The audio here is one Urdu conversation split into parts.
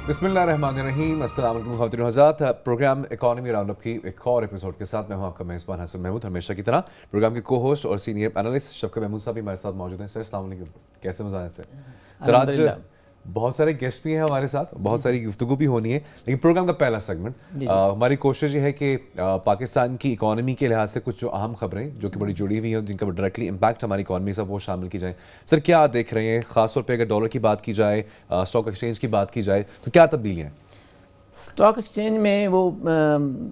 بسم اللہ الرحمن الرحیم. السلام علیکم خواتین و حضرات. پروگرام اکانومی راؤنڈ اپ کی ایک اور ایپیسوڈ کے ساتھ میں ہوں آپ کا میزبان حسن محمود. ہمیشہ کی طرح پروگرام کے کو ہوسٹ اور سینئر اینالسٹ شفقت محمود صاحب بھی ہمارے ساتھ موجود ہیں. سر السلام علیکم, کیسے مزاج ہے سر؟ سر آج بہت سارے گیسٹ بھی ہیں ہمارے ساتھ, بہت ساری گفتگو بھی ہونی ہے, لیکن پروگرام کا پہلا سیگمنٹ ہماری کوشش یہ ہے کہ پاکستان کی اکانومی کے لحاظ سے کچھ جو اہم خبریں جو کہ بڑی جڑی ہوئی ہیں, جن کا ڈائریکٹلی امپیکٹ ہماری اکانومی سے وہ شامل کی جائیں. سر کیا دیکھ رہے ہیں, خاص طور پہ اگر ڈالر کی بات کی جائے, اسٹاک ایکسچینج کی بات کی جائے, تو کیا تبدیلیاں ہیں؟ اسٹاک ایکسچینج میں وہ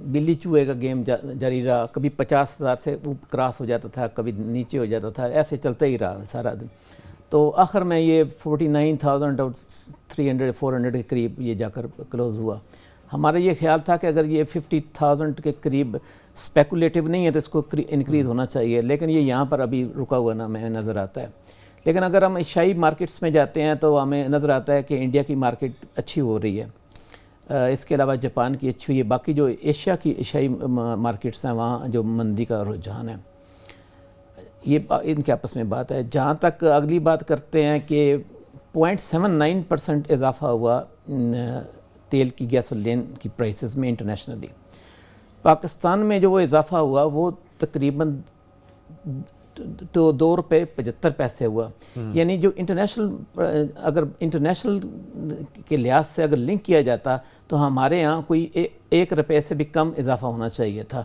بلی چوہے کا گیم جاری رہا. کبھی 50,000 سے وہ کراس ہو جاتا تھا, کبھی نیچے ہو جاتا تھا, ایسے چلتا ہی رہا سارا دن. تو آخر میں یہ 49,300 400 کے قریب یہ جا کر کلوز ہوا. ہمارا یہ خیال تھا کہ اگر یہ 50,000 کے قریب اسپیکولیٹو نہیں ہے تو اس کو انکریز ہونا چاہیے, لیکن یہ یہاں پر ابھی رکا ہوا ہمیں نظر آتا ہے. لیکن اگر ہم ایشیائی مارکیٹس میں جاتے ہیں تو ہمیں نظر آتا ہے کہ انڈیا کی مارکیٹ اچھی ہو رہی ہے, اس کے علاوہ جاپان کی اچھی ہوئی ہے. باقی جو ایشیا کی ایشیائی مارکیٹس ہیں وہاں جو مندی کا رجحان ہے, یہ ان کے آپس میں بات ہے. جہاں تک اگلی بات کرتے ہیں کہ 0.79% اضافہ ہوا تیل کی گیسولین کی پرائسز میں انٹرنیشنلی. پاکستان میں جو وہ اضافہ ہوا وہ تقریباً تو ₹2.75 ہوا. یعنی جو اگر انٹرنیشنل کے لحاظ سے اگر لنک کیا جاتا تو ہمارے ہاں کوئی ₹1 سے بھی کم اضافہ ہونا چاہیے تھا.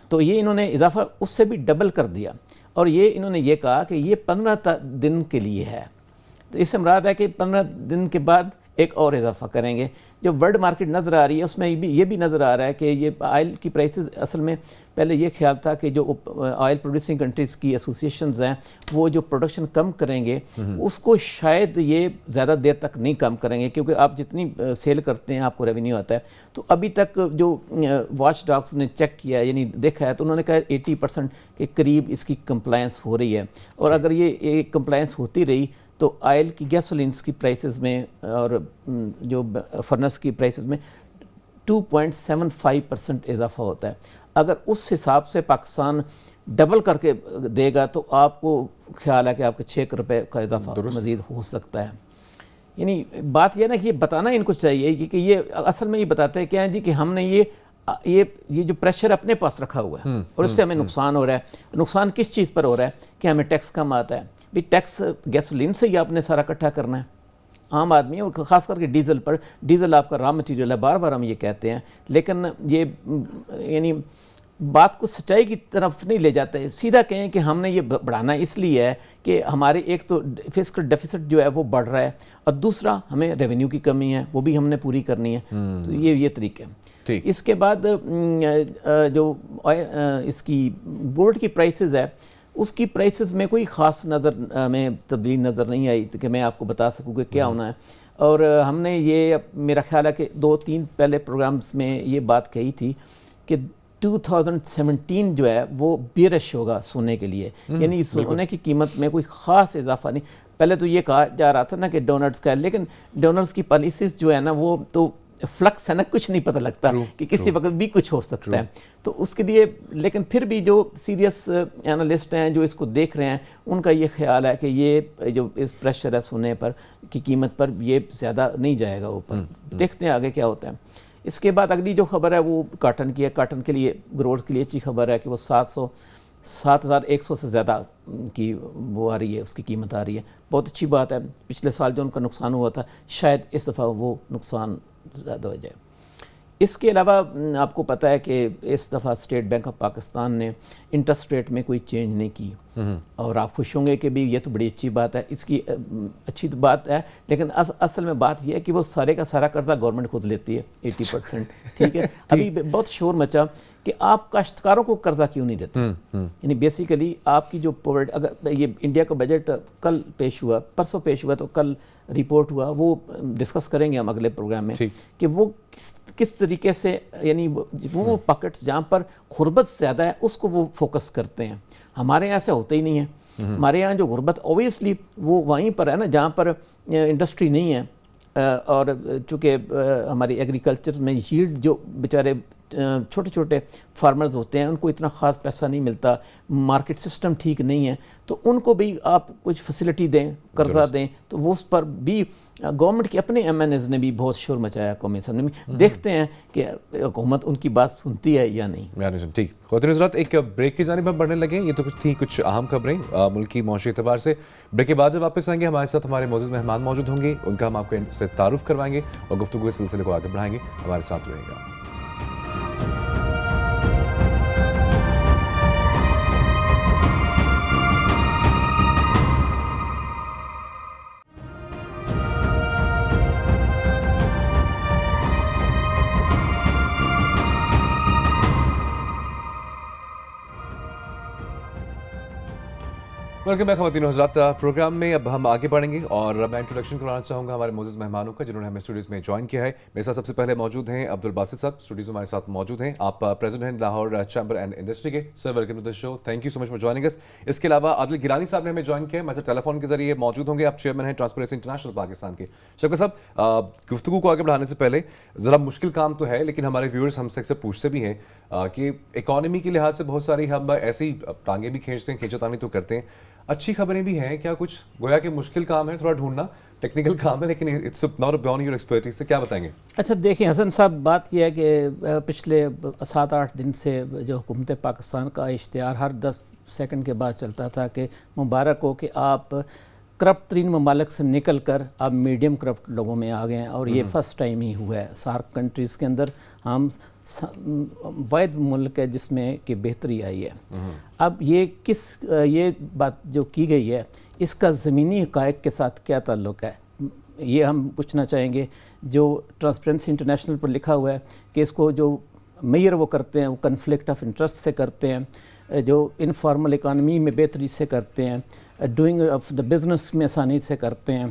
تو یہ انہوں نے اضافہ اس سے بھی ڈبل کر دیا, اور یہ انہوں نے یہ کہا کہ یہ 15 دن کے لیے ہے. تو اس سے مراد ہے کہ 15 دن کے بعد ایک اور اضافہ کریں گے. جو ورلڈ مارکیٹ نظر آ رہی ہے اس میں یہ بھی نظر آ رہا ہے کہ یہ آئل کی پرائسز, اصل میں پہلے یہ خیال تھا کہ جو آئل پروڈیوسنگ کنٹریز کی ایسوسیشنز ہیں وہ جو پروڈکشن کم کریں گے اس کو شاید یہ زیادہ دیر تک نہیں کم کریں گے, کیونکہ آپ جتنی سیل کرتے ہیں آپ کو ریونیو آتا ہے. تو ابھی تک جو واچ ڈاگس نے چیک کیا یعنی دیکھا ہے تو انہوں نے کہا 80% کے قریب اس کی کمپلائنس ہو رہی ہے. اور اگر یہ کمپلائنس ہوتی رہی تو آئل کی گیسولینس کی پرائسز میں اور جو فرنس کی پرائسز میں 2.75% اضافہ ہوتا ہے. اگر اس حساب سے پاکستان ڈبل کر کے دے گا تو آپ کو خیال ہے کہ آپ کے ₹6 کا اضافہ مزید ہو سکتا ہے. یعنی بات یہ نا کہ یہ بتانا ان کو چاہیے کہ یہ اصل میں یہ بتاتے ہیں کیا ہے جی کہ ہم نے یہ جو پریشر اپنے پاس رکھا ہوا ہے اور اس سے ہمیں نقصان ہو رہا ہے. نقصان کس چیز پر ہو رہا ہے کہ ہمیں ٹیکس کم آتا ہے. بھی ٹیکس گیسولین سے ہی آپ نے سارا اکٹھا کرنا ہے عام آدمی, اور خاص کر کے ڈیزل پر. ڈیزل آپ کا را مٹیریل ہے, بار بار ہم یہ کہتے ہیں, لیکن یہ یعنی بات کو سچائی کی طرف نہیں لے جاتا ہے. سیدھا کہیں کہ ہم نے یہ بڑھانا اس لیے ہے کہ ہمارے ایک تو فسکل ڈیفیسٹ جو ہے وہ بڑھ رہا ہے, اور دوسرا ہمیں ریونیو کی کمی ہے وہ بھی ہم نے پوری کرنی ہے. تو یہ طریقہ ہے. اس کے بعد جو اس کی گولڈ کی پرائسز ہے اس کی پرائسز میں کوئی خاص میں تبدیلی نظر نہیں آئی کہ میں آپ کو بتا سکوں کہ کیا ہونا ہے. اور ہم نے یہ میرا خیال ہے کہ 2-3 پہلے پروگرامز میں یہ بات کہی تھی کہ 2017 جو ہے وہ بیرش ہوگا سونے کے لیے. یعنی سونے کی قیمت میں کوئی خاص اضافہ نہیں. پہلے تو یہ کہا جا رہا تھا نا کہ ڈونرز کا ہے, لیکن ڈونرز کی پالیسیز جو ہے نا وہ تو فلکس ہے نا, کچھ نہیں پتہ لگتا کہ کسی وقت بھی کچھ ہو سکتا ہے. تو اس کے لیے لیکن پھر بھی جو سیریس اینالسٹ ہیں جو اس کو دیکھ رہے ہیں ان کا یہ خیال ہے کہ یہ جو اس پریشر ہے سونے پر کی قیمت پر یہ زیادہ نہیں جائے گا اوپر. دیکھتے ہیں آگے کیا ہوتا ہے. اس کے بعد اگلی جو خبر ہے وہ کاٹن کی ہے. کاٹن کے لیے گروتھ کے لیے اچھی خبر ہے کہ وہ 7,100 سے زیادہ کی وہ آ رہی ہے, اس کی قیمت آ رہی ہے. بہت اچھی بات ہے. پچھلے سال جو ان کا نقصان ہوا تھا شاید اس دفعہ وہ نقصان زیادہ ہو جائے. اس کے علاوہ آپ کو پتہ ہے کہ اس دفعہ اسٹیٹ بینک آف پاکستان نے انٹرسٹ ریٹ میں کوئی چینج نہیں کی, اور آپ خوش ہوں گے کہ بھی یہ تو بڑی اچھی بات ہے. اس کی اچھی بات ہے, لیکن اصل میں بات یہ ہے کہ وہ سارے کا سارا قرضہ گورنمنٹ خود لیتی ہے 80%. ٹھیک ہے, ابھی بہت شور مچا کہ آپ کاشتکاروں کو قرضہ کیوں نہیں دیتے. یعنی بیسیکلی آپ کی جو اگر یہ انڈیا کا بجٹ کل پیش ہوا, پرسوں پیش ہوا, تو کل رپورٹ ہوا, وہ ڈسکس کریں گے ہم اگلے پروگرام میں کہ وہ کس طریقے سے یعنی وہ پاکٹس جہاں پر غربت زیادہ ہے اس کو وہ فوکس کرتے ہیں. ہمارے یہاں سے ہوتا ہی نہیں ہے. ہمارے یہاں جو غربت اوبویسلی وہ وہیں پر ہے نا جہاں پر انڈسٹری نہیں ہے, اور چونکہ ہماری ایگریکلچر میں ییلڈ جو بیچارے چھوٹے چھوٹے فارمرز ہوتے ہیں ان کو اتنا خاص پیسہ نہیں ملتا, مارکیٹ سسٹم ٹھیک نہیں ہے, تو ان کو بھی آپ کچھ فیسلٹی دیں, قرضہ دیں, تو وہ اس پر بھی گورنمنٹ کے اپنے ایم این ایز نے بھی بہت شور مچایا قومی اسمبلی میں. دیکھتے ہیں کہ حکومت ان کی بات سنتی ہے یا نہیں. ٹھیک, خواتین حضرات ایک بریک کی جانب ہم بڑھنے لگے. یہ تو کچھ اہم خبریں ملکی معاشی اعتبار سے. بریک کے بعد جب واپس آئیں گے ہمارے ساتھ ہمارے معزز مہمان موجود ہوں گے, ان کا ہم آپ کو سے تعارف کروائیں گے اور گفتگو کے سلسلے کو آگے بڑھائیں گے. ہمارے ساتھ رہے گا. ویلکم بیک خواتین و حضرات. پروگرام میں اب ہم آگے بڑھیں گے اور میں انٹروڈکشن کرانا چاہوں گا ہمارے معزز مہمانوں کا جنہوں نے ہمیں اسٹوڈیوز میں جوائن کیا ہے. میرے ساتھ سب سے پہلے موجود ہیں عبدالباسط صاحب, اسٹوڈیوز ہمارے ساتھ موجود ہیں. آپ پریزیڈنٹ ہیں لاہور چیمبر اینڈ انڈسٹری کے. Sir welcome to the show, thank you so much for joining us. اس کے علاوہ عادل گیلانی صاحب نے ہمیں جوائن کیا ہے, ہمارے ٹیلی فون کے ذریعے موجود ہوں گے. آپ چیئرمین ہیں ٹرانسپیرنسی انٹرنیشنل پاکستان کے. شوکت صاحب, گفتگو کو آگے بڑھانے سے پہلے ذرا مشکل کام تو ہے, لیکن ہمارے ویورز ہم سے اکثر پوچھتے بھی ہیں کہ اکانومی کے لحاظ سے بہت ساری ہم ایسی ٹانگیں بھی کھینچتے ہیں, کھینچا تانی تو کرتے ہیں, اچھی خبریں بھی ہیں کیا کچھ؟ گویا کہ مشکل کام ہے تھوڑا ڈھونڈنا, ٹیکنیکل کام ہے, لیکن it's not beyond your expertise. سے کیا بتائیں گے؟ اچھا دیکھیں حسن صاحب, بات یہ ہے کہ پچھلے 7-8 دن سے جو حکومت پاکستان کا اشتہار ہر 10 سیکنڈ کے بعد چلتا تھا کہ مبارک ہو کہ آپ کرپٹ ترین ممالک سے نکل کر آپ میڈیم کرپٹ لوگوں میں آ گئے ہیں, اور یہ فرسٹ ٹائم ہی ہوا ہے سارک کنٹریز کے اندر. ہم واحد ملک ہے جس میں کہ بہتری آئی ہے. اب یہ بات جو کی گئی ہے اس کا زمینی حقائق کے ساتھ کیا تعلق ہے, یہ ہم پوچھنا چاہیں گے. جو ٹرانسپیرنسی انٹرنیشنل پر لکھا ہوا ہے کہ اس کو جو میئر وہ کرتے ہیں وہ کنفلکٹ آف انٹرسٹ سے کرتے ہیں, جو انفارمل اکانومی میں بہتری سے کرتے ہیں, ڈوئنگ آف دا بزنس میں آسانی سے کرتے ہیں.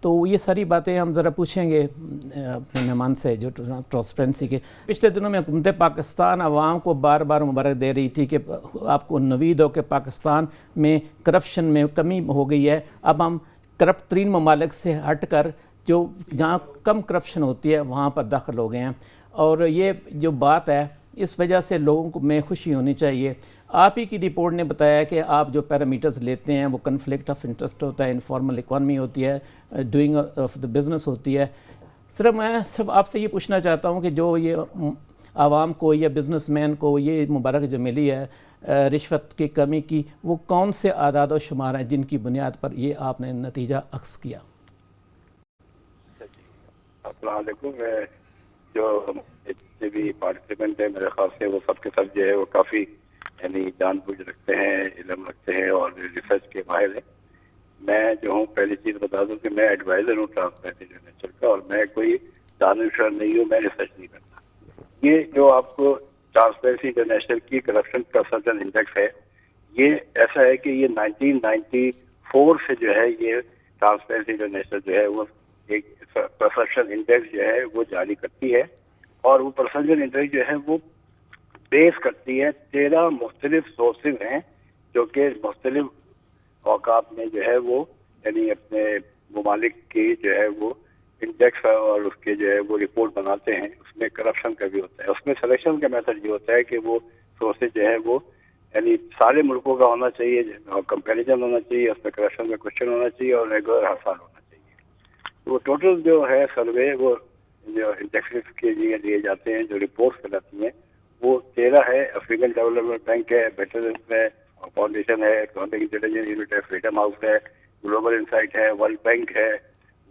تو یہ ساری باتیں ہم ذرا پوچھیں گے اپنے مہمان سے جو ٹرانسپیرنسی کے. پچھلے دنوں میں حکومت پاکستان عوام کو بار بار مبارک دے رہی تھی کہ آپ کو نوید ہو کہ پاکستان میں کرپشن میں کمی ہو گئی ہے. اب ہم کرپٹ ترین ممالک سے ہٹ کر جو جہاں کم کرپشن ہوتی ہے وہاں پر داخل ہو گئے ہیں, اور یہ جو بات ہے اس وجہ سے لوگوں کو میں خوشی ہونی چاہیے. آپ ہی کی رپورٹ نے بتایا کہ آپ جو پیرامیٹرز لیتے ہیں وہ کنفلکٹ آف انٹرسٹ ہوتا ہے, انفارمل اکانومی ہوتی ہے, ڈوئنگ آف دا بزنس ہوتی ہے. صرف میں آپ سے یہ پوچھنا چاہتا ہوں کہ جو یہ عوام کو یا بزنس مین کو یہ مبارک جو ملی ہے رشوت کی کمی کی, وہ کون سے اعداد و شمار ہیں جن کی بنیاد پر یہ آپ نے نتیجہ اخذ کیا؟ السلام علیکم. میں جو جتنے بھی پارٹیسپینٹ ہیں میرے خیال سے وہ سب کے سب جو ہے وہ کافی یعنی جان بوجھ رکھتے ہیں, علم رکھتے ہیں اور ریسرچ کے ماہر ہیں. میں جو ہوں پہلی چیز بتا دوں کہ میں ایڈوائزر ہوں ٹرانسپیرنسی انٹرنیشنل کا, اور میں کوئی دانشور نہیں ہوں, میں ریسرچ نہیں کرتا. یہ جو آپ کو ٹرانسپیرنسی انٹرنیشنل کی کرپشن پرسپشن انڈیکس ہے, یہ ایسا ہے کہ یہ 1994 سے جو ہے یہ ٹرانسپیرنسی انٹرنیشنل جو ہے وہ ایک پرسپشن انڈیکس جو ہے وہ جاری کرتی ہے, اور وہ پرسپشن انڈیکس جو ہے وہ بیس کرتی ہے 13 مختلف سورسز ہیں جو کہ مختلف اوقات میں جو ہے وہ یعنی اپنے ممالک کی جو ہے وہ انڈیکس اور اس کے جو ہے وہ رپورٹ بناتے ہیں. اس میں کرپشن کا بھی ہوتا ہے, اس میں سلیکشن کا میتھڈ یہ ہوتا ہے کہ وہ سورسز جو ہے وہ یعنی سارے ملکوں کا ہونا چاہیے, کمپیریزن ہونا چاہیے, اس میں کرپشن کا کوشچن ہونا چاہیے اور ریگولر ہر سال ہونا چاہیے. وہ ٹوٹل جو ہے سروے وہ جو انڈیکس کے لیے جاتے ہیں, جو رپورٹس کراتی ہیں, وہ 13 ہے. افریقن ڈیولپمنٹ بینک ہے, بیٹرنس ہے, فاؤنڈیشن ہے, اکنامک انٹیلیجنس یونٹ ہے, فریڈم ہاؤس ہے, گلوبل انسائٹ ہے, ورلڈ بینک ہے,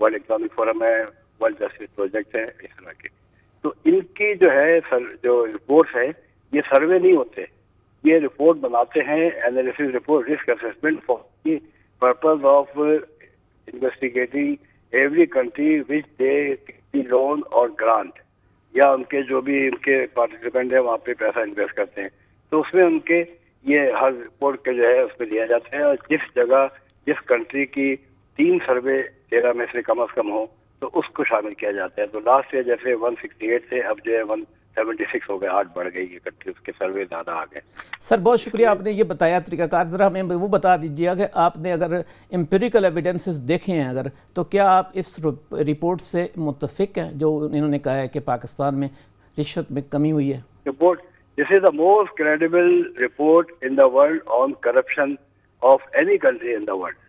ورلڈ اکنامک فورم ہے, ورلڈ جسٹس پروجیکٹ ہے, اس طرح کے. تو ان کی جو ہے جو رپورٹس ہیں یہ سروے نہیں ہوتے, یہ رپورٹ بناتے ہیں analysis report risk assessment for the purpose of investigating every country which they loan اور گرانٹ, یا ان کے جو بھی ان کے پارٹیسپینٹ ہیں وہاں پہ پیسہ انویسٹ کرتے ہیں. تو اس میں ان کے یہ ہر رپورٹ کے جو ہے اس میں لیا جاتا ہے, اور جس جگہ جس کنٹری کی 3 سروے 13 میں سے کم از کم ہو تو اس کو شامل کیا جاتا ہے. تو لاسٹ ایئر جیسے 168 سے اب جو ہے 176 ہو گئے, 8 بڑھ گئی یہ کنٹری, اس کے سروے زیادہ آ گئے. سر بہت شکریہ, آپ نے یہ بتایا طریقہ کار. ذرا ہمیں وہ بتا دیجیے کہ آپ نے اگر امپیریکل ایویڈنسز دیکھے ہیں اگر, تو کیا آپ اس رپورٹ سے متفق ہیں جو انہوں نے کہا ہے کہ پاکستان میں رشوت میں کمی ہوئی ہے؟ report. This is the most credible report in the world on corruption of any country in the world.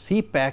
CPEC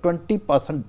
20%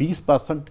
20%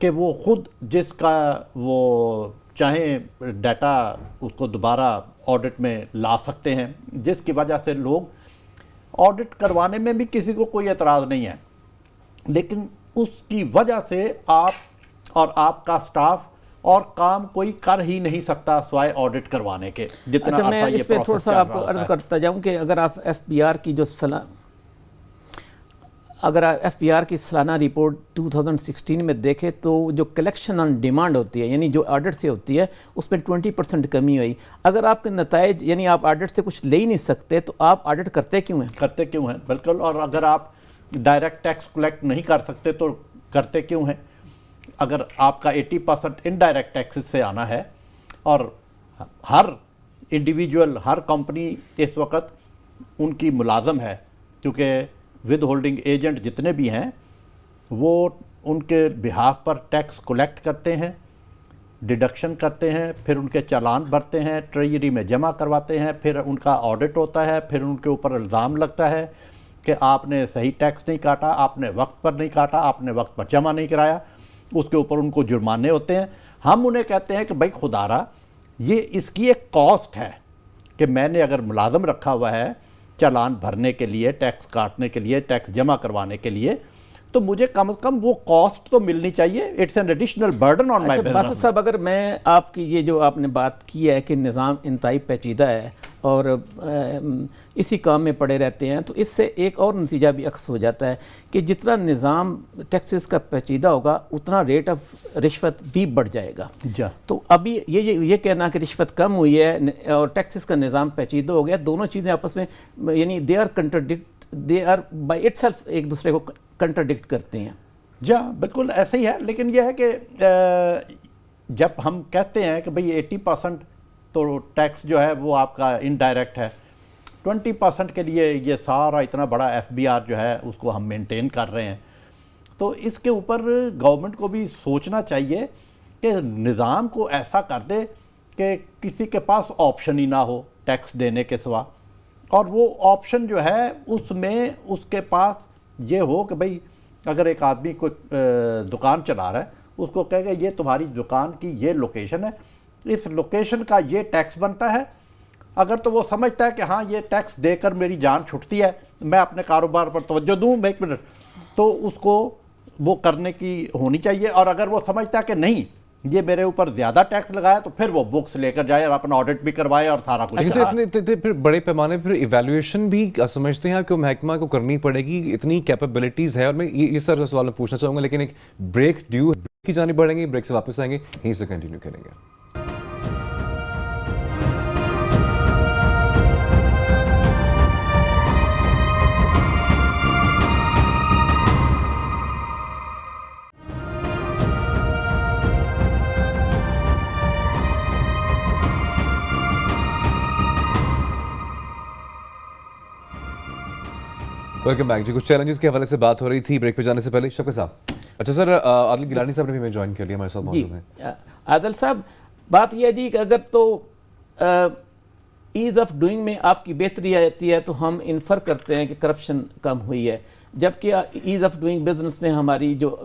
کہ وہ خود جس کا وہ چاہیں ڈیٹا اس کو دوبارہ آڈٹ میں لا سکتے ہیں، جس کی وجہ سے لوگ آڈٹ کروانے میں بھی کسی کو کوئی اعتراض نہیں ہے، لیکن اس کی وجہ سے آپ اور آپ کا سٹاف اور کام کوئی کر ہی نہیں سکتا سوائے آڈٹ کروانے کے، جتنا اچھا میں عرصہ یہ اس پہ تھوڑا پروسیس سا چل آپ رہا کو ہوتا عرض ہے۔ کرتا جاؤں کہ اگر آپ ایف پی آر کی جو اگر ایف پی آر کی سالانہ رپورٹ 2016 میں دیکھیں تو جو کلیکشن آن ڈیمانڈ ہوتی ہے یعنی جو آڈٹ سے ہوتی ہے اس میں 20% کمی ہوئی۔ اگر آپ کے نتائج یعنی آپ آڈٹ سے کچھ لے ہی نہیں سکتے تو آپ آڈٹ کرتے کیوں ہیں؟ کرتے کیوں ہیں، بالکل، اور اگر آپ ڈائریکٹ ٹیکس کلیکٹ نہیں کر سکتے تو کرتے کیوں ہیں؟ اگر آپ کا 80% انڈائریکٹ ٹیکسز سے آنا ہے اور ہر انڈیویجول ہر کمپنی اس وقت ان کی ملازم ہے، کیونکہ ود ہولڈنگ ایجنٹ جتنے بھی ہیں وہ ان کے بہاف پر ٹیکس کلیکٹ کرتے ہیں، ڈیڈکشن کرتے ہیں، پھر ان کے چالان بھرتے ہیں، ٹریجری میں جمع کرواتے ہیں، پھر ان کا آڈٹ ہوتا ہے، پھر ان کے اوپر الزام لگتا ہے کہ آپ نے صحیح ٹیکس نہیں کاٹا، آپ نے وقت پر نہیں کاٹا، آپ نے وقت پر جمع نہیں کرایا، اس کے اوپر ان کو جرمانے ہوتے ہیں۔ ہم انہیں کہتے ہیں کہ بھائی خدا را یہ اس کی ایک کاسٹ ہے کہ میں نے اگر ملازم رکھا ہوا ہے چالان بھرنے کے لیے، ٹیکس کاٹنے کے لیے، ٹیکس جمع کروانے کے لیے، تو مجھے کم از کم وہ کاسٹ تو ملنی چاہیے۔ It's an additional burden on my اچھا باسط بزنس۔ صاحب، اگر میں آپ کی یہ جو آپ نے بات کی ہے کہ نظام انتہائی پیچیدہ ہے اور اسی کام میں پڑے رہتے ہیں، تو اس سے ایک اور نتیجہ بھی عکس ہو جاتا ہے کہ جتنا نظام ٹیکسز کا پیچیدہ ہوگا اتنا ریٹ آف رشوت بھی بڑھ جائے گا۔ تو ابھی یہ کہنا کہ رشوت کم ہوئی ہے اور ٹیکسز کا نظام پیچیدہ ہو گیا، دونوں چیزیں آپس میں یعنی they are by itself ایک دوسرے کو کنٹرڈکٹ کرتے ہیں۔ جہاں بالکل ایسا ہی ہے، لیکن یہ ہے کہ جب ہم کہتے ہیں کہ بھئی 80% تو ٹیکس جو ہے وہ آپ کا انڈائریکٹ ہے، 20% کے لیے یہ سارا اتنا بڑا ایف بی آر جو ہے اس کو ہم مینٹین کر رہے ہیں، تو اس کے اوپر گورنمنٹ کو بھی سوچنا چاہیے کہ نظام کو ایسا کر دے کہ کسی کے پاس آپشن ہی نہ ہو ٹیکس دینے کے سوا، اور وہ آپشن جو ہے اس میں اس کے پاس یہ ہو کہ بھئی اگر ایک آدمی کوئی دکان چلا رہا ہے، اس کو کہے گا یہ تمہاری دکان کی یہ لوکیشن ہے، اس لوکیشن کا یہ ٹیکس بنتا ہے، اگر تو وہ سمجھتا ہے کہ ہاں یہ ٹیکس دے کر میری جان چھٹتی ہے، میں اپنے کاروبار پر توجہ دوں، ایک منٹ، تو اس کو وہ کرنے کی ہونی چاہیے، اور اگر وہ سمجھتا ہے کہ نہیں یہ میرے اوپر زیادہ ٹیکس لگایا تو پھر وہ بکس لے کر جائے اور اپنا آڈٹ بھی کروائے اور سارا کچھ۔ اتنے پھر بڑے پیمانے پھر ایویلویشن بھی سمجھتے ہیں کہ محکمہ کو کرنی پڑے گی، اتنی کیپیبلٹیز ہے، اور میں یہ سر سوال میں پوچھنا چاہوں گا، لیکن ایک بریک کی جانب بڑھیں گے، بریک سے واپس آئیں گے، یہیں سے کنٹینیو کریں گے۔ ویلکم بیک جی۔ کچھ چیلنجز کے حوالے سے بات ہو رہی تھی بریک پہ جانے سے پہلے۔ شفقت صاحب، اچھا سر، عادل گیلانی صاحب نے بھی ہمیں جوائن کر لیا، ہمارے ساتھ موجود ہیں۔ عادل صاحب، بات یہ ہے جی کہ اگر تو ایز آف ڈوئنگ میں آپ کی بہتری آتی ہے تو ہم انفر کرتے ہیں کہ کرپشن کم ہوئی ہے، جبکہ ایز آف ڈوئنگ بزنس میں ہماری جو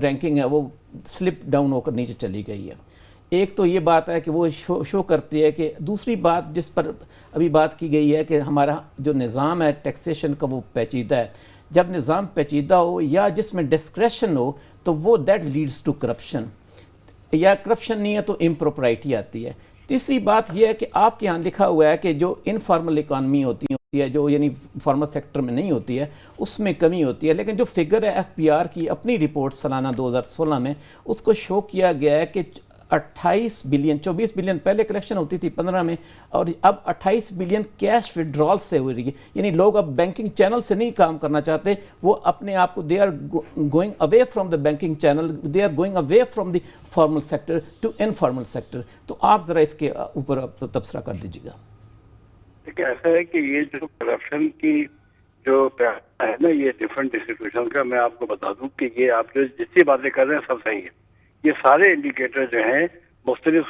رینکنگ ہے وہ سلپ ڈاؤن ہو کر نیچے چلی گئی ہے۔ ایک تو یہ بات ہے کہ وہ شو کرتی ہے کہ دوسری بات جس پر ابھی بات کی گئی ہے کہ ہمارا جو نظام ہے ٹیکسیشن کا وہ پیچیدہ ہے۔ جب نظام پیچیدہ ہو یا جس میں ڈسکریشن ہو تو وہ دیٹ لیڈز ٹو کرپشن، یا کرپشن نہیں ہے تو امپروپرائٹی آتی ہے۔ تیسری بات یہ ہے کہ آپ کے یہاں لکھا ہوا ہے کہ جو انفارمل اکانومی ہوتی ہے، جو یعنی فارمل سیکٹر میں نہیں ہوتی ہے، اس میں کمی ہوتی ہے، لیکن جو فگر ہے ایف پی آر کی اپنی رپورٹ سالانہ 2016 میں، اس کو شو کیا گیا ہے کہ 28 بلین 24 بلین پہلے کلیکشن ہوتی تھی 15 میں، اور اب 28 بلین کیش وڈرال سے ہو رہی ہے، یعنی لوگ اب بینکنگ چینل سے نہیں کام کرنا چاہتے، وہ اپنے آپ کو they are going away from the banking channel, they are going away from the formal sector to informal sector. تو آپ ذرا اس کے اوپر تبصرہ کر دیجیے گا۔ دیکھیں، ایسا ہے کہ یہ جو کرپشن کی جو پیمانہ ہے نا، یہ ڈفرینٹ انسٹیٹیوشن کا، میں آپ کو بتا دوں کہ یہ آپ جو جتنی باتیں کر رہے ہیں سب صحیح ہے۔ یہ سارے انڈیکیٹر جو ہیں مختلف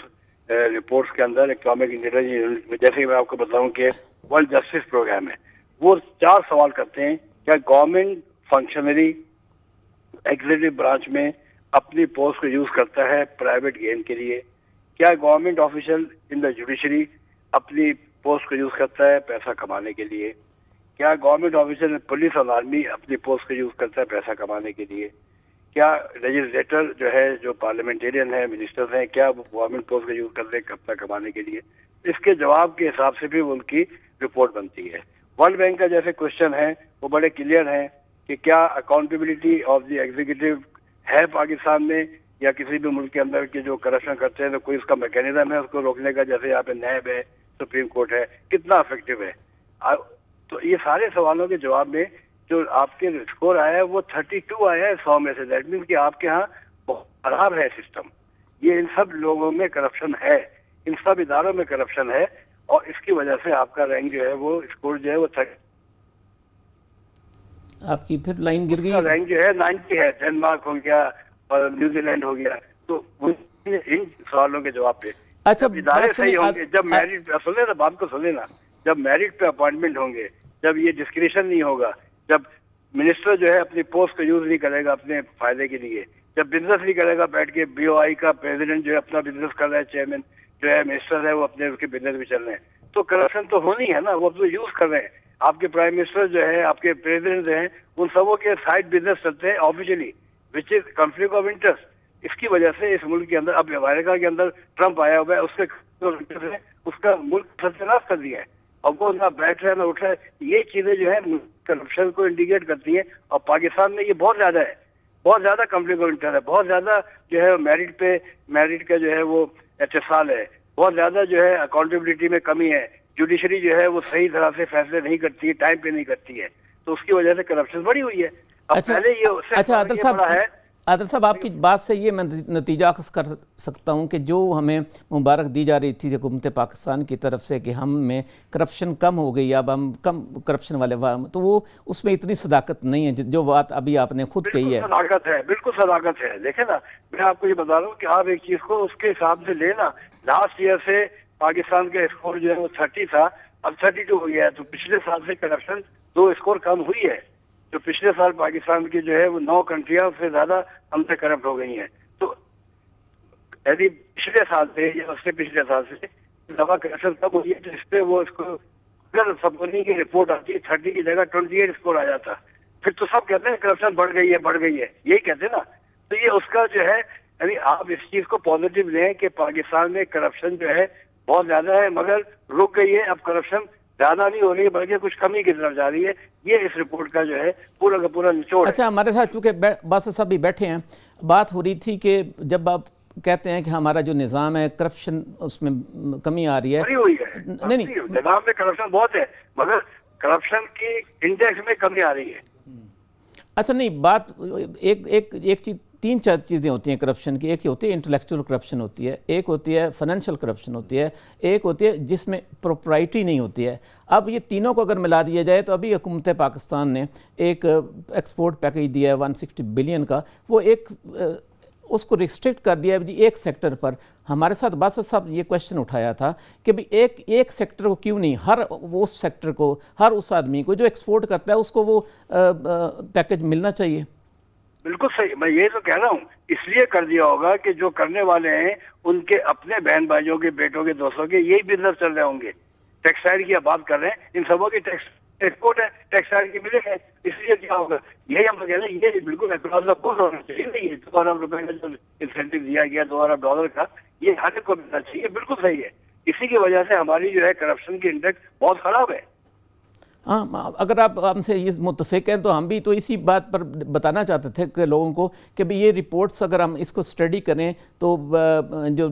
رپورٹس کے اندر اکنامک انٹیلیجنس میں، جیسے کہ میں آپ کو بتاؤں کہ ورلڈ جسٹس پروگرام ہے، وہ 4 سوال کرتے ہیں: کیا گورنمنٹ فنکشنری ایگزیکٹو برانچ میں اپنی پوسٹ کو یوز کرتا ہے پرائیویٹ گین کے لیے؟ کیا government official in the judiciary اپنی پوسٹ کو یوز کرتا ہے پیسہ کمانے کے لیے؟ کیا گورنمنٹ آفیسر پولیس اور آرمی اپنی پوسٹ کو یوز کرتا ہے پیسہ کمانے کے لیے؟ کیا لیجسلیٹر جو ہے جو پارلیمنٹیرین ہیں منسٹرز ہیں کیا وہ گورنمنٹ پوسٹ کا یوز کرتے ہیں پیسہ کمانے کے لیے؟ اس کے جواب کے حساب سے بھی ان کی رپورٹ بنتی ہے. ورلڈ بینک کا جیسے کوشچن ہے وہ بڑے کلیئر ہیں کہ کیا اکاؤنٹیبلٹی آف دی ایگزیکٹو ہے پاکستان میں یا کسی بھی ملک کے اندر کے جو کرپشن کرتے ہیں تو کوئی اس کا میکینزم ہے اس کو روکنے کا، جیسے یہاں پہ نیب ہے، سپریم کورٹ ہے، کتنا افیکٹو ہے؟ تو یہ سارے سوالوں کے جواب میں جو آپ کے اسکور آیا ہے وہ 32 آیا ہے 100 میں سے. دیٹ مینس کہ آپ کے ہاں بہت خراب ہے سسٹم. یہ ان سب لوگوں میں کرپشن ہے، ان سب اداروں میں کرپشن ہے، اور اس کی وجہ سے آپ کا رینک جو ہے وہ اسکور جو ہے وہ آپ کی پھر لائن گر گئی. رینک جو ہے 90 ہے. ڈنمارک ہو گیا اور نیوزی لینڈ ہو گیا. تو ان سوالوں کے جواب پہ اچھا ادارے صحیح ہوں گے، جب میرٹ سنیں نا بات کو سنیں نا، جب میرٹ پہ اپوائنٹمنٹ ہوں گے، جب یہ ڈسکریشن نہیں ہوگا، جب منسٹر جو ہے اپنی پوسٹ کو یوز نہیں کرے گا اپنے فائدے کے لیے، جب بزنس نہیں کرے گا بیٹھ کے بی او آئی کا پریزیڈنٹ جو ہے اپنا بزنس کر رہا ہے، چیئرمین جو ہے منسٹر ہے وہ اپنے اس کے بزنس بھی چل رہے ہیں، تو کرپشن تو ہونی ہے نا. وہ تو یوز کر رہے ہیں. آپ کے پرائم منسٹر جو ہے، آپ کے پریزیڈنٹ جو ہیں، ان سبوں کے سائڈ بزنس چلتے ہیں officially which is conflict of interest. اس کی وجہ سے اس ملک کے اندر اب امریکہ کے اندر ٹرمپ آیا ہوا ہے، اس کا ملک ستیہ کر دیا ہے، اور وہ نہ بیٹھ رہا ہے نہ اٹھ رہا ہے. یہ چیزیں جو ہے کرپشن کو انڈیکیٹ کرتی ہیں، اور پاکستان میں یہ بہت زیادہ ہے، بہت زیادہ کنفلکٹ آف انٹرسٹ ہے، بہت زیادہ جو ہے میرٹ کا جو ہے وہ اتصال ہے، بہت زیادہ جو ہے اکاؤنٹیبلٹی میں کمی ہے. جوڈیشری جو ہے وہ صحیح طرح سے فیصلے نہیں کرتی ہے، ٹائم پہ نہیں کرتی ہے، تو اس کی وجہ سے کرپشن بڑی ہوئی ہے. اب پہلے یہ اچھا عادل صاحب آپ کی بات سے یہ میں نتیجہ اخذ کر سکتا ہوں کہ جو ہمیں مبارک دی جا رہی تھی حکومت پاکستان کی طرف سے کہ ہم میں کرپشن کم ہو گئی، اب ہم کم کرپشن والے، تو وہ اس میں اتنی صداقت نہیں ہے جو بات ابھی آپ نے خود کہی ہے. صداقت ہے، بالکل صداقت ہے. دیکھیں نا، میں آپ کو یہ بتا رہا ہوں کہ آپ ایک چیز کو اس کے حساب سے لینا. لاسٹ ایئر سے پاکستان کا اسکور جو ہے وہ 30 تھا، اب 32 ہو گیا ہے. تو پچھلے سال سے کرپشن 2 اسکور کم ہوئی ہے. جو پچھلے سال پاکستان کی جو ہے وہ 9 کنٹریاں سے زیادہ ہم سے کرپٹ ہو گئی ہیں. تو یعنی پچھلے سال سے یا اس سے پچھلے سال سے دفعہ کرپشن کم ہوئی ہے، تو اس پہ وہ اس کو اگر سبونی کی رپورٹ آتی ہے 30 کی جگہ 28 اسکور آ جاتا، پھر تو سب کہتے ہیں کرپشن بڑھ گئی ہے، یہی کہتے ہیں نا. تو یہ اس کا جو ہے، یعنی آپ اس چیز کو پازیٹیو لیں کہ پاکستان میں کرپشن جو ہے بہت زیادہ ہے، مگر رک گئی ہے. اب کرپشن زیادہ نہیں ہو رہی ہے بلکہ کچھ کمی کی طرف جا رہی ہے. یہ اس رپورٹ کا جو ہے پورا کا پورا نچوڑ ہے. اچھا ہمارے ساتھ چونکہ باسط صاحب بھی بیٹھے ہیں، بات ہو رہی تھی کہ جب آپ کہتے ہیں کہ ہمارا جو نظام ہے کرپشن اس میں کمی آ رہی ہے. نہیں، نظام میں کرپشن بہت ہے مگر کرپشن کی انڈیکس میں کمی آ رہی ہے. اچھا نہیں، بات ایک چیز 3-4 چیزیں ہوتی ہیں کرپشن کی. ایک ہوتی ہے انٹلیکچوئل کرپشن ہوتی ہے، ایک ہوتی ہے فائنینشیل کرپشن ہوتی ہے، ایک ہوتی ہے جس میں پروپرائٹی نہیں ہوتی ہے. اب یہ تینوں کو اگر ملا دیا جائے تو ابھی حکومت پاکستان نے ایک ایکسپورٹ پیکیج دیا ہے 160 بلین کا، وہ ایک اس کو ریسٹرکٹ کر دیا ہے ایک سیکٹر پر. ہمارے ساتھ باسط صاحب یہ کویشچن اٹھایا تھا کہ بھی ایک سیکٹر کو کیوں نہیں، ہر اس سیکٹر کو، ہر اس آدمی کو جو ایکسپورٹ کرتا ہے اس کو وہ پیکیج ملنا چاہیے. بالکل صحیح، میں یہ تو کہہ رہا ہوں. اس لیے کر دیا ہوگا کہ جو کرنے والے ہیں ان کے اپنے بہن بھائیوں کے، بیٹوں کے، دوستوں کے یہی بزنس چل رہے ہوں گے. ٹیکسٹائل کی آپ بات کر رہے ہیں، ان سبوں کی ایکسپورٹ ہے، ٹیکسٹائل کی ملے ہے. اس لیے کیا ہوگا، یہی ہم کہہ رہے ہیں، یہ بالکل اکراس دا بورڈ ہونا چاہیے. نہیں، 2 ارب روپے کا جو انسینٹو دیا گیا $2 ارب کا، یہ ہر ایک کو ملنا چاہیے. بالکل صحیح ہے. اسی کی وجہ سے ہماری جو ہے کرپشن کی انڈیکس بہت خراب ہے. ہاں، اگر آپ ہم سے یہ متفق ہیں تو ہم بھی تو اسی بات پر بتانا چاہتے تھے کہ لوگوں کو کہ بھی یہ رپورٹس اگر ہم اس کو اسٹڈی کریں تو جو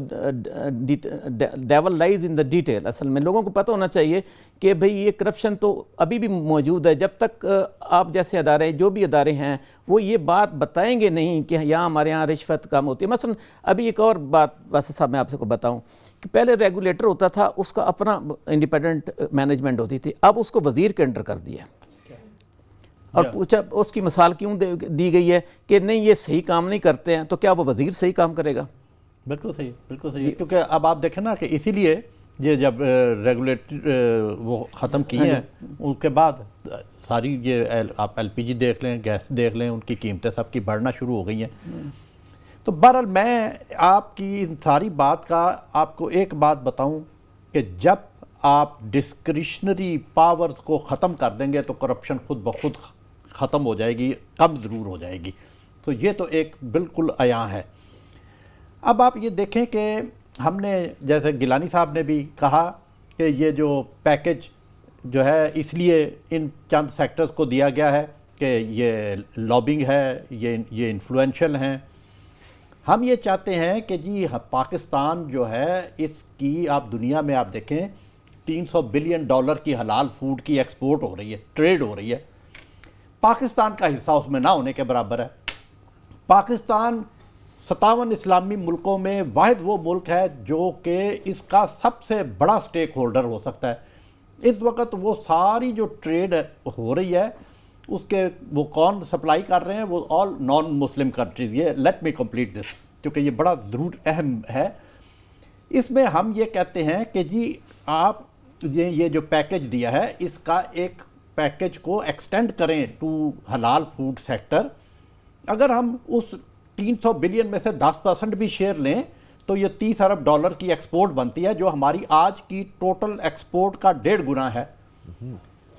ڈیول لائز ان دا ڈیٹیل، اصل میں لوگوں کو پتہ ہونا چاہیے کہ بھئی یہ کرپشن تو ابھی بھی موجود ہے. جب تک آپ جیسے ادارے، جو بھی ادارے ہیں، وہ یہ بات بتائیں گے نہیں کہ یہاں ہمارے یہاں رشوت کم ہوتی ہے. مثلا ابھی ایک اور بات باسط صاحب میں آپ سے کو بتاؤں کہ پہلے ریگولیٹر ہوتا تھا، اس کا اپنا انڈیپینڈنٹ مینجمنٹ ہوتی تھی، اب اس کو وزیر کے انڈر کر دیا اور پوچھا اس کی مثال کیوں دی گئی ہے کہ نہیں یہ صحیح کام نہیں کرتے ہیں، تو کیا وہ وزیر صحیح کام کرے گا؟ بالکل صحیح، بالکل صحیح. کیونکہ اب آپ دیکھیں نا کہ اسی لیے یہ جب ریگولیٹر وہ ختم کیے ہیں ان کے بعد ساری یہ آپ ایل پی جی دیکھ لیں، گیس دیکھ لیں، ان کی قیمتیں سب کی بڑھنا شروع ہو گئی ہیں. تو بہرحال میں آپ کی ان ساری بات کا آپ کو ایک بات بتاؤں کہ جب آپ ڈسکریشنری پاورز کو ختم کر دیں گے تو کرپشن خود بخود ختم ہو جائے گی، کم ضرور ہو جائے گی. تو یہ تو ایک بالکل عیاں ہے. اب آپ یہ دیکھیں کہ ہم نے جیسے گیلانی صاحب نے بھی کہا کہ یہ جو پیکج جو ہے اس لیے ان چند سیکٹرز کو دیا گیا ہے کہ یہ لابنگ ہے، یہ انفلوئنشل ہیں. ہم یہ چاہتے ہیں کہ جی پاکستان جو ہے اس کی آپ دنیا میں آپ دیکھیں $300 بلین کی حلال فوڈ کی ایکسپورٹ ہو رہی ہے، ٹریڈ ہو رہی ہے. پاکستان کا حصہ اس میں نہ ہونے کے برابر ہے. پاکستان 57 اسلامی ملکوں میں واحد وہ ملک ہے جو کہ اس کا سب سے بڑا سٹیک ہولڈر ہو سکتا ہے. اس وقت وہ ساری جو ٹریڈ ہو رہی ہے اس کے وہ کون سپلائی کر رہے ہیں؟ وہ آل نان مسلم کنٹریز. یہ لیٹ می کمپلیٹ دس کیونکہ یہ بڑا ضرور اہم ہے. اس میں ہم یہ کہتے ہیں کہ جی آپ یہ جو پیکج دیا ہے اس کا ایک پیکج کو ایکسٹینڈ کریں ٹو حلال فوڈ سیکٹر. اگر ہم اس 300 بلین میں سے 10% بھی شیئر لیں تو یہ $30 ارب کی ایکسپورٹ بنتی ہے جو ہماری آج کی ٹوٹل ایکسپورٹ کا 1.5 گنا ہے.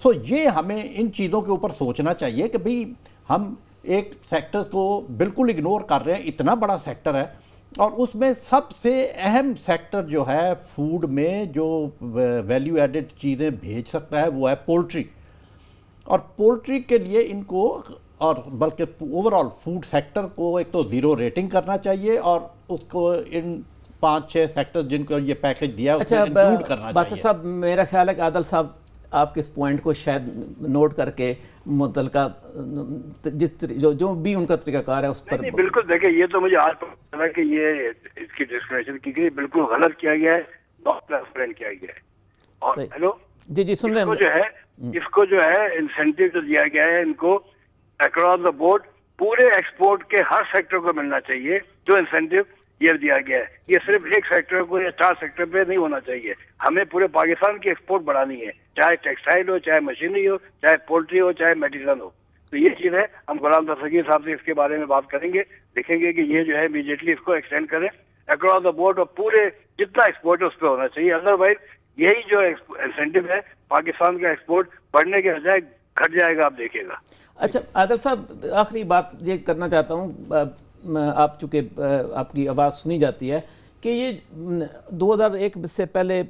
سو یہ ہمیں ان چیزوں کے اوپر سوچنا چاہیے کہ بھئی ہم ایک سیکٹر کو بالکل اگنور کر رہے ہیں. اتنا بڑا سیکٹر ہے اور اس میں سب سے اہم سیکٹر جو ہے فوڈ میں جو ویلیو ایڈڈ چیزیں بھیج سکتا ہے وہ ہے پولٹری. اور پولٹری کے لیے ان کو اور بلکہ اوور آل فوڈ سیکٹر کو ایک تو زیرو ریٹنگ کرنا چاہیے اور اس کو ان 5-6 سیکٹر جن کو یہ پیکج دیا اس میں انکلوڈ کرنا باسط چاہیے. صاحب میرا خیال ہے کہ عادل صاحب آپ کے اس پوائنٹ کو شاید نوٹ کر کے متعلقہ جو بھی ان کا طریقہ کار ہے اس پر. نہیں بالکل دیکھیں یہ تو مجھے آج پتہ چلا کہ یہ اس کی ڈسکریشن کی گئی بالکل غلط کیا گیا ہے، ناٹ ٹرانسپیرنٹ کیا گیا ہے. اور ہیلو جی سن رہے ہیں. اس کو جو ہے انسینٹیو جو دیا گیا ہے ان کو اکراس دا بورڈ پورے ایکسپورٹ کے ہر سیکٹر کو ملنا چاہیے جو انسینٹیو یہ دیا گیا ہے. یہ صرف ایک سیکٹر کو یا 4 سیکٹر پہ نہیں ہونا چاہیے. ہمیں پورے پاکستان کی ایکسپورٹ بڑھانی ہے، چاہے ٹیکسٹائل ہو، چاہے مشینری ہو، چاہے پولٹری ہو، چاہے میٹیریل ہو. تو یہ چیز ہے. ہم غلام دستگیر صاحب سے اس کے بارے میں بات کریں گے، دیکھیں گے کہ یہ جو ہے امیڈیٹلی اس کو ایکسٹینڈ کریں اکراس دا بورڈ اور پورے جتنا ایکسپورٹ ہے اس پہ ہونا چاہیے. ادروائز یہی جو انسینٹیو ہے پاکستان کا ایکسپورٹ بڑھنے کے بجائے گھٹ جائے گا، آپ دیکھیں گا. اچھا عادل صاحب آخری بات یہ کرنا چاہتا ہوں، آپ چونکہ آپ کی آواز سنی جاتی ہے کہ یہ 2001 سے پہلے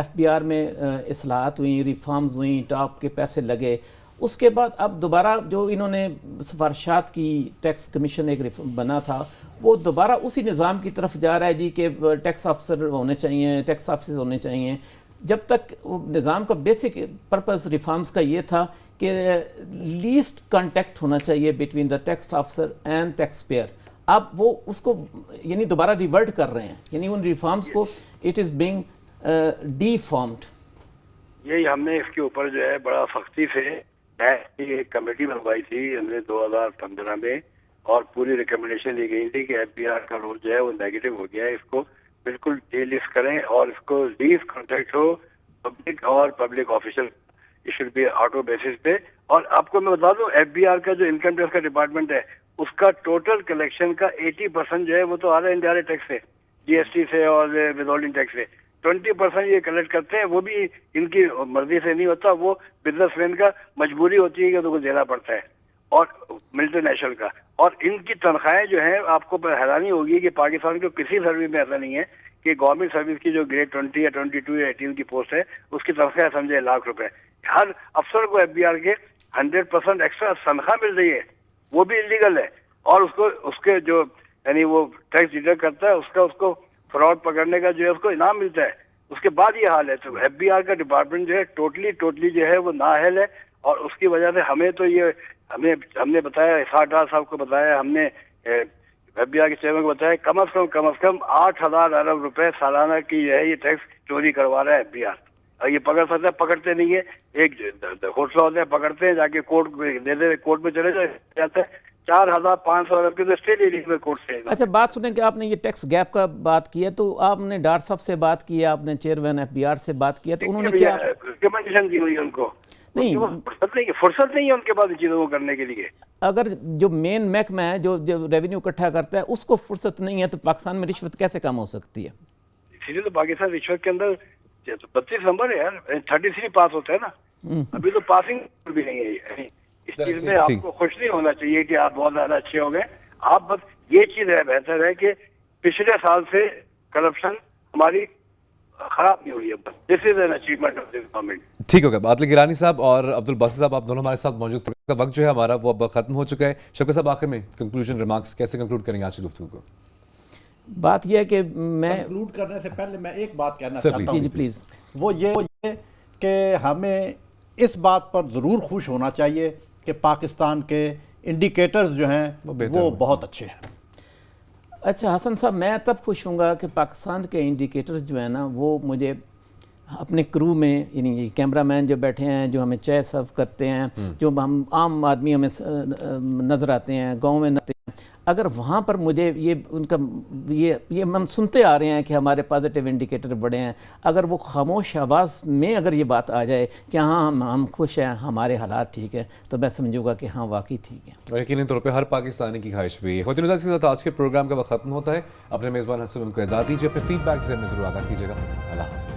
FBR میں اصلاحات ہوئیں، ریفارمز ہوئیں، ٹاپ کے پیسے لگے. اس کے بعد اب دوبارہ جو انہوں نے سفارشات کی ٹیکس کمیشن ایک بنا تھا وہ دوبارہ اسی نظام کی طرف جا رہا ہے جی کہ ٹیکس آفسر ہونے چاہیے، ٹیکس آفسز ہونے چاہیے. جب تک نظام کا بیسک پرپس ریفارمز کا یہ تھا کہ لیسٹ کانٹیکٹ ہونا چاہیے between the tax officer and tax payer. اب وہ اس کو یعنی دوبارہ ریورٹ کر رہے ہیں، یعنی ان ریفارمز کو it is being D formed. یہی ہم نے اس کے اوپر جو ہے بڑا سختی سے ایک کمیٹی بنوائی تھی ہم نے 2015 میں اور پوری ریکمنڈیشن دی گئی تھی کہ FBR کا رول جو ہے وہ نیگیٹو ہو گیا ہے. اس کو بالکل ڈی لسٹ کریں اور اس کو لیز کانٹیکٹ ہو پبلک اور پبلک آفیشل، یہ شوڈ بی آٹو بیسس پہ. اور آپ کو میں بتا دوں FBR کا جو انکم ٹیکس کا ڈپارٹمنٹ ہے اس کا ٹوٹل کلیکشن کا 80% جو ہے وہ تو آ رہا ہے انڈائریکٹ ٹیکس سے، GST سے اور ود ہولڈنگ ٹیکس سے. 20% یہ کلیکٹ کرتے ہیں، وہ بھی ان کی مرضی سے نہیں ہوتا، وہ بزنس مین کا مجبوری ہوتی ہے کہ ان کو دینا پڑتا ہے اور ملٹری نیشنل کا. اور ان کی تنخواہیں جو ہیں آپ کو حیرانی ہوگی کہ پاکستان کو کسی سروس میں ایسا نہیں ہے کہ گورنمنٹ سروس کی جو گریڈ 20 یا 22 یا 18 کی پوسٹ ہے اس کی تنخواہ سمجھے ₹1,00,000. ہر افسر کو FBR کے 100% ایکسٹرا تنخواہ مل رہی ہے، وہ بھی انلیگل ہے. اور اس کے جو یعنی وہ ٹیکس ڈیڈکٹ کرتا ہے اس کو فراڈ پکڑنے کا جو ہے اس کو انعام ملتا ہے. اس کے بعد یہ حال ہے. تو FBR کا ڈپارٹمنٹ جو ہے ٹوٹلی جو ہے وہ نااہل ہے. اور اس کی وجہ سے ہمیں تو یہ ہم نے بتایا، اسحاق ڈار صاحب کو بتایا، ہم نے FBR کے چیئرمین کو بتایا کم از کم 8,000 ارب روپے سالانہ کی جو ہے یہ ٹیکس چوری کروا رہا ہے FBR. اور یہ پکڑ سکتا ہے، پکڑتے نہیں ہے. ایک حوصلہ ہوتا ہے، پکڑتے ہیں، جا کے کورٹ میں چلے جاتے ہیں. 4,500 ارب کی تو اسٹیٹ ایلیجبل کورٹ سے. اچھا بات سنیں کہ آپ نے یہ ٹیکس گیپ کا بات کی ہے تو آپ نے ڈار صاحب سے بات کی ہے، آپ نے چیئرمین FBR سے بات کی ہے تو انہوں نے کیا ریکمنڈیشن دی ہوئی ان کو. نہیں فرصت نہیں ہے ان کے پاس ان چیزوں کو کرنے کے لیے. اگر جو مین محکمہ ہے جو ریونیو اکٹھا کرتا ہے اس کو فرصت نہیں ہے تو پاکستان میں رشوت کیسے کم ہو سکتی ہے؟ اسی لیے تو پاکستان رشوت کے اندر 32 نمبر ہے یار, 33 پاس ہوتا ہے نا, ابھی تو پاسنگ بھی نہیں ہے. اس چیز میں آپ کو خوش نہیں ہونا چاہیے کہ آپ بہت زیادہ اچھے ہو گئے. آپ بس یہ چیز ہے, بہتر ہے کہ پچھلے سال سے کرپشن ہماری خراب نہیں ہوئی ہے. بس this is an achievement of this government. ٹھیک ہوگا. عادل گیلانی صاحب اور عبدالباسط صاحب آپ دونوں ہمارے ساتھ موجود ہیں. کا وقت جو ہے ہمارا وہ اب ختم ہو چکا ہے. شوکت صاحب آخر میں کنکلوژن ریمارکس کیسے کنکلوڈ کریں گے آج کی گفتگو کو؟ بات یہ ہے کہ میں کنکلوڈ کرنے سے پہلے میں ایک بات کہنا سر، چاہتا ہوں. جی پلیز. وہ یہ کہ ہمیں اس بات پر ضرور خوش ہونا چاہیے کہ پاکستان کے انڈیکیٹرز جو ہیں وہ بہت اچھے ہیں. اچھا حسن صاحب, میں تب خوش ہوں گا کہ پاکستان کے انڈیکیٹرز جو ہیں نا وہ مجھے اپنے کرو میں, یعنی کیمرہ مین جو بیٹھے ہیں, جو ہمیں چائے سرو کرتے ہیں, جو ہم عام آدمی ہمیں نظر آتے ہیں گاؤں میں آتے ہیں, اگر وہاں پر مجھے یہ ان کا یہ ہم سنتے آ رہے ہیں کہ ہمارے پازیٹیو انڈیکیٹر بڑے ہیں, اگر وہ خاموش آواز میں اگر یہ بات آ جائے کہ ہاں ہم خوش ہیں, ہمارے حالات ٹھیک ہے, تو میں سمجھوں گا کہ ہاں واقعی ٹھیک ہے. اور یقینی طور پہ ہر پاکستانی کی خواہش بھی ہے. خواتین کے ساتھ آج کے پروگرام کا وقت ختم ہوتا ہے. اپنے میزبان حسن کو اجازت دیجیے. اپنے فیڈ بیک سے ہمیں ضرور آگاہ کیجیے گا. اللہ حافظ.